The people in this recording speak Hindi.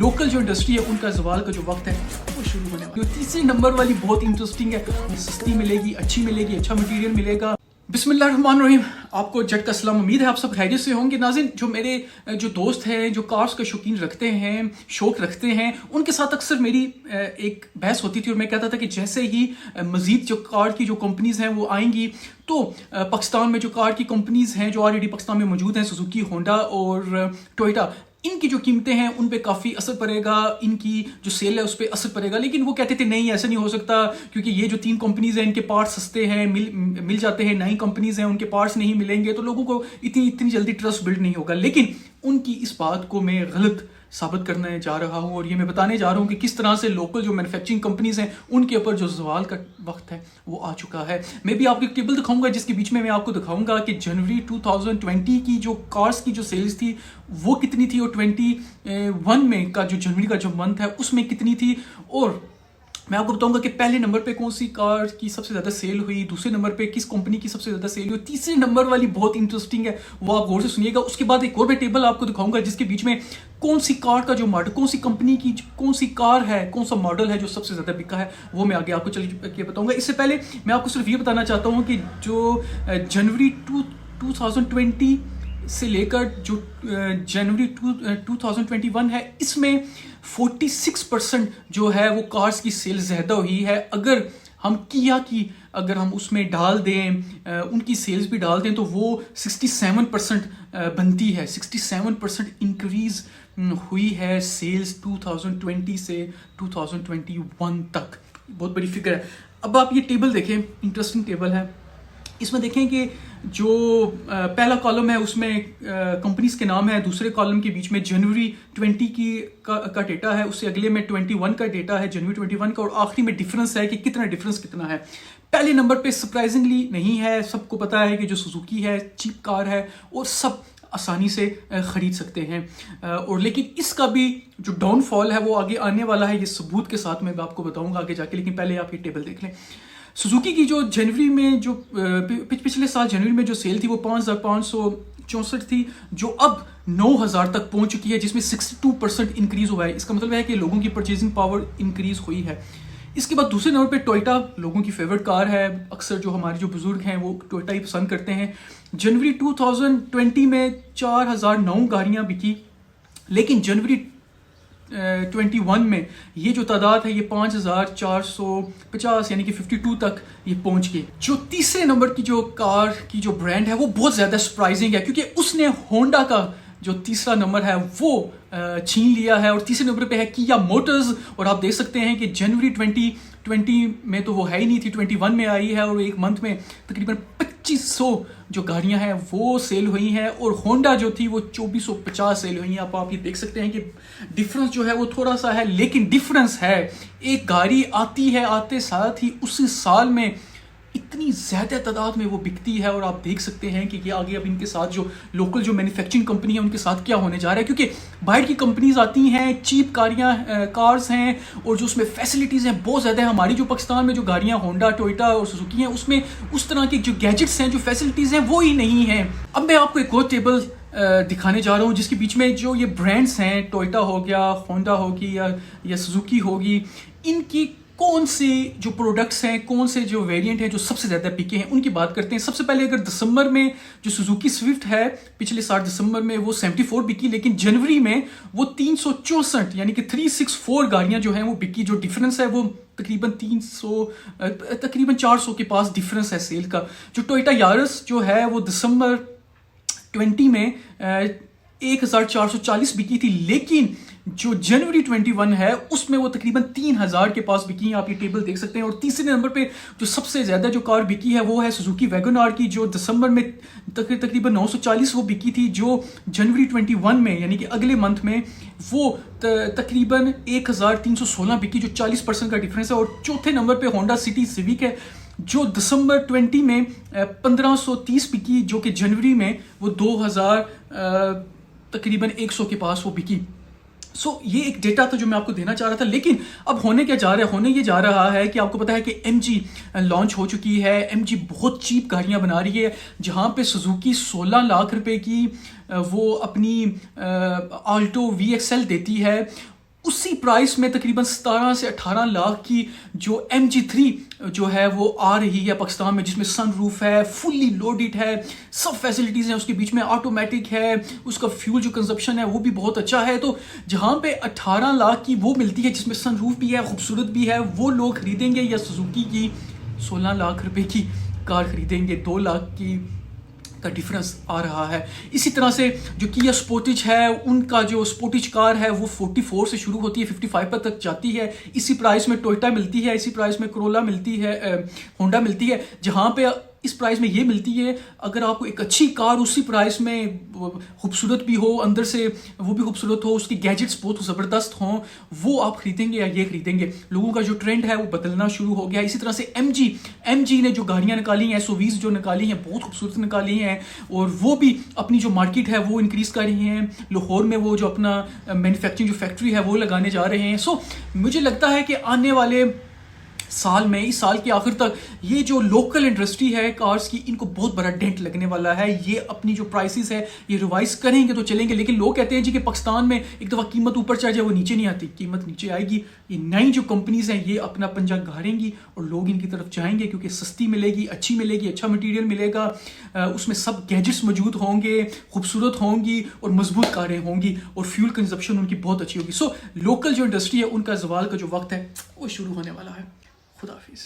लोकल जो इंडस्ट्री है उनका जवाल का जो वक्त है वो शुरू होने वाला है। तीसरे नंबर वाली बहुत इंटरेस्टिंग है, सस्ती मिलेगी, अच्छी मिलेगी, अच्छा मटेरियल मिलेगा। बिस्मिल्लाहिर्रहमानिर्रहीम। आपको जट का सलाम। उम्मीद है आप सब खैरियत से होंगे। नाज़रीन, जो मेरे जो दोस्त हैं जो कार्स का शौकीन रखते हैं, शौक रखते हैं, उनके साथ अक्सर मेरी एक बहस होती थी और मैं कहता था कि जैसे ही मज़ीद जो कार की जो कंपनीज़ हैं वो आएंगी तो पाकिस्तान में जो कार की कंपनीज़ हैं जो ऑलरेडी पाकिस्तान में मौजूद हैं, सुजुकी, होंडा और टोयोटा, इनकी जो कीमतें हैं उन पे काफ़ी असर पड़ेगा, इनकी जो सेल है उस पर असर पड़ेगा। लेकिन वो कहते थे नहीं, ऐसा नहीं हो सकता क्योंकि ये जो 3 कंपनीज हैं इनके पार्ट्स सस्ते हैं, मिल जाते हैं। 9 कंपनीज हैं उनके पार्ट्स नहीं मिलेंगे तो लोगों को इतनी जल्दी ट्रस्ट बिल्ड नहीं होगा। लेकिन उनकी इस बात को मैं गलत साबित करने जा रहा हूँ और ये मैं बताने जा रहा हूँ कि किस तरह से लोकल जो मैन्युफैक्चरिंग कंपनीज हैं उनके ऊपर जो जवाल का वक्त है वो आ चुका है। मैं भी आपको एक टेबल दिखाऊंगा जिसके बीच में मैं आपको दिखाऊंगा कि जनवरी 2020 की जो कार्स की जो सेल्स थी वो कितनी थी और 21 में का जो जनवरी का जो मंथ है उसमें कितनी थी। और मैं आपको बताऊंगा कि पहले नंबर पे कौन सी कार की सबसे ज़्यादा सेल हुई, दूसरे नंबर पे किस कंपनी की सबसे ज़्यादा सेल हुई, तीसरे नंबर वाली बहुत इंटरेस्टिंग है, वो आप गौर से सुनिएगा। उसके बाद एक और मैं टेबल आपको दिखाऊंगा जिसके बीच में कौन सी कार का जो मॉडल, कौन सी कंपनी की कौन सी कार है, कौन सा मॉडल है जो सबसे ज़्यादा बिका है, वो मैं आगे आपको चल के बताऊंगा। इससे पहले मैं आपको सिर्फ ये बताना चाहता हूँ कि जो जनवरी 2020 से लेकर जो जनवरी 2021 है इसमें 46% जो है वो कार्स की सेल ज़्यादा हुई है। अगर हम किया की अगर हम उसमें डाल दें, उनकी सेल्स भी डाल दें तो वो 67% बनती है। 67% इंक्रीज हुई है सेल्स 2020 से 2021 तक। बहुत बड़ी फिगर है। अब आप ये टेबल देखें, इंटरेस्टिंग टेबल है। इसमें देखें कि जो पहला कॉलम है उसमें कंपनीज के नाम है, दूसरे कॉलम के बीच में जनवरी 20 का डेटा है, उससे अगले में 21 का डेटा है, जनवरी 21 का, और आखिरी में डिफरेंस है कि कितना डिफरेंस कितना है। पहले नंबर पे सरप्राइजिंगली नहीं है, सबको पता है कि जो सुजुकी है चीप कार है और सब आसानी से ख़रीद सकते हैं। और लेकिन इसका भी जो डाउनफॉल है वो आगे आने वाला है, ये सबूत के साथ मैं आपको बताऊंगा आगे जाके। लेकिन पहले आप ये टेबल देख लें। सुजुकी की जो जनवरी में जो पिछले साल जनवरी में जो सेल थी वो 5564 थी, जो अब 9000 तक पहुंच चुकी है, जिसमें 62% इंक्रीज हुआ है। इसका मतलब है कि लोगों की परचेजिंग पावर इंक्रीज हुई है। इसके बाद दूसरे नंबर पे टोयोटा, लोगों की फेवरेट कार है। अक्सर जो हमारे जो बुजुर्ग हैं वो टोयोटा ही पसंद करते हैं। जनवरी 2020 में 4009 गाड़ियां बिकी, लेकिन जनवरी 21 में ये जो तादाद है ये 5450 यानी कि 52 तक ये पहुंच गई। जो तीसरे नंबर की जो कार की जो ब्रांड है वो बहुत ज़्यादा सरप्राइजिंग है क्योंकि उसने होंडा का जो तीसरा नंबर है वो छीन लिया है और तीसरे नंबर पे है किया मोटर्स। और आप देख सकते हैं कि जनवरी 2020 में तो वो है ही नहीं थी, 21 में आई है और एक मंथ में तकरीबन 2500 जो गाड़ियां हैं वो सेल हुई हैं। और होंडा जो थी वो 2450 सेल हुई हैं। आप ये देख सकते हैं कि डिफरेंस जो है वो थोड़ा सा है, लेकिन डिफरेंस है। एक गाड़ी आती है, आते साथ ही उसी साल में इतनी ज़्यादा तादाद में वो बिकती है। और आप देख सकते हैं कि ये आगे अब इनके साथ जो लोकल जो मैन्युफैक्चरिंग कंपनी है उनके साथ क्या होने जा रहा है, क्योंकि बाहर की कंपनीज आती हैं, चीप कार्स हैं और जो उसमें फैसिलिटीज़ हैं बहुत ज़्यादा है। हमारी जो पाकिस्तान में जो गाड़ियाँ होंडा, टोयोटा और सुजुकी हैं उसमें उस तरह की जो गैजेट्स हैं, जो फैसिलिटीज़ हैं वो ही नहीं हैं। अब मैं आपको एक और टेबल दिखाने जा रहा हूँ जिसके बीच में जो ये ब्रांड्स हैं, टोयोटा हो गया, होंडा होगी या सुजुकी होगी, इनकी कौन से जो प्रोडक्ट्स हैं, कौन से जो वेरिएंट हैं जो सबसे ज़्यादा बिके हैं उनकी बात करते हैं। सबसे पहले अगर दिसंबर में जो सुजुकी स्विफ्ट है पिछले साल दिसंबर में वो 74 बिकी, लेकिन जनवरी में वो 364 यानी कि 364 गाड़ियां जो हैं वो बिकी। जो डिफरेंस है वो तकरीबन 400 के पास डिफरेंस है सेल का। जो टोयोटा यारिस जो है वो दिसंबर 20 में 1440 बिकी थी, लेकिन जो जनवरी 21 है उसमें वो तकरीबन 3000 के पास बिकी हैं। आप ये टेबल देख सकते हैं। और तीसरे नंबर पे जो सबसे ज़्यादा जो कार बिकी है वो है सुजुकी वैगन आर की, जो दिसंबर में तकरीबन 940 वो बिकी थी, जो जनवरी 21 में यानी कि अगले मंथ में वो तकरीबन 1316 बिकी, जो 40% का डिफरेंस है। और चौथे नंबर पे होंडा सिटी सिविक है जो दिसंबर 20 में 1530 बिकी, जो कि जनवरी में वो 2000 तकरीबन 100 के पास वो बिकी। ये एक डेटा था जो मैं आपको देना चाह रहा था। लेकिन अब होने क्या जा रहा है, होने ये जा रहा है कि आपको पता है कि MG लॉन्च हो चुकी है। MG बहुत चीप गाड़ियां बना रही है, जहां पे सुजुकी 16 लाख रुपए की वो अपनी आल्टो VXL देती है उसी प्राइस में तकरीबन 17 से 18 लाख की जो MG3 जो है वो आ रही है पाकिस्तान में, जिसमें सनरूफ है, फुल्ली लोडेड है, सब फैसिलिटीज़ हैं उसके बीच में, ऑटोमेटिक है, उसका फ्यूल जो कंजप्शन है वो भी बहुत अच्छा है। तो जहाँ पे 18 लाख की वो मिलती है जिसमें सनरूफ भी है, खूबसूरत भी है, वो लोग खरीदेंगे, या सुजुकी की 16 लाख रुपए की कार खरीदेंगे, 2 लाख की का डिफरेंस आ रहा है। इसी तरह से जो किया स्पोर्टिज है, उनका जो स्पोर्टिज कार है वो 44 से शुरू होती है, 55 पर तक जाती है। इसी प्राइस में टोयोटा मिलती है, इसी प्राइस में कोरोला मिलती है, होंडा मिलती है। जहाँ पे इस प्राइस में ये मिलती है, अगर आपको एक अच्छी कार उसी प्राइस में खूबसूरत भी हो, अंदर से वो भी खूबसूरत हो, उसकी गैजेट्स बहुत ज़बरदस्त हों, वो आप खरीदेंगे या ये खरीदेंगे? लोगों का जो ट्रेंड है वो बदलना शुरू हो गया। इसी तरह से MG ने जो गाड़ियाँ निकाली हैं, SUVs जो निकाली हैं, बहुत खूबसूरत निकाली हैं, और वो भी अपनी जो मार्केट है वो इंक्रीज़ कर रही हैं। लाहौर में वो जो अपना मैन्युफैक्चरिंग जो फैक्ट्री है वो लगाने जा रहे हैं। सो मुझे लगता है कि आने वाले साल में, इस साल के आखिर तक, ये जो लोकल इंडस्ट्री है कार्स की, इनको बहुत बड़ा डेंट लगने वाला है। ये अपनी जो प्राइसेस है ये रिवाइज करेंगे तो चलेंगे। लेकिन लोग कहते हैं जी कि पाकिस्तान में एक दफ़ा कीमत ऊपर चढ़ जाए वो नीचे नहीं आती, कीमत नीचे आएगी। ये नई जो कंपनीज हैं ये अपना पंजा गाड़ेंगी और लोग इनकी तरफ जाएंगे, क्योंकि सस्ती मिलेगी, अच्छी मिलेगी, अच्छा मटीरियल मिलेगा, उसमें सब गैजेट्स मौजूद होंगे, खूबसूरत होंगी और मजबूत कारें होंगी, और फ्यूल कंजप्शन उनकी बहुत अच्छी होगी। सो लोकल जो इंडस्ट्री है उनका ज़वाल का जो वक्त है वो शुरू होने वाला है। खुदा हाफिज़।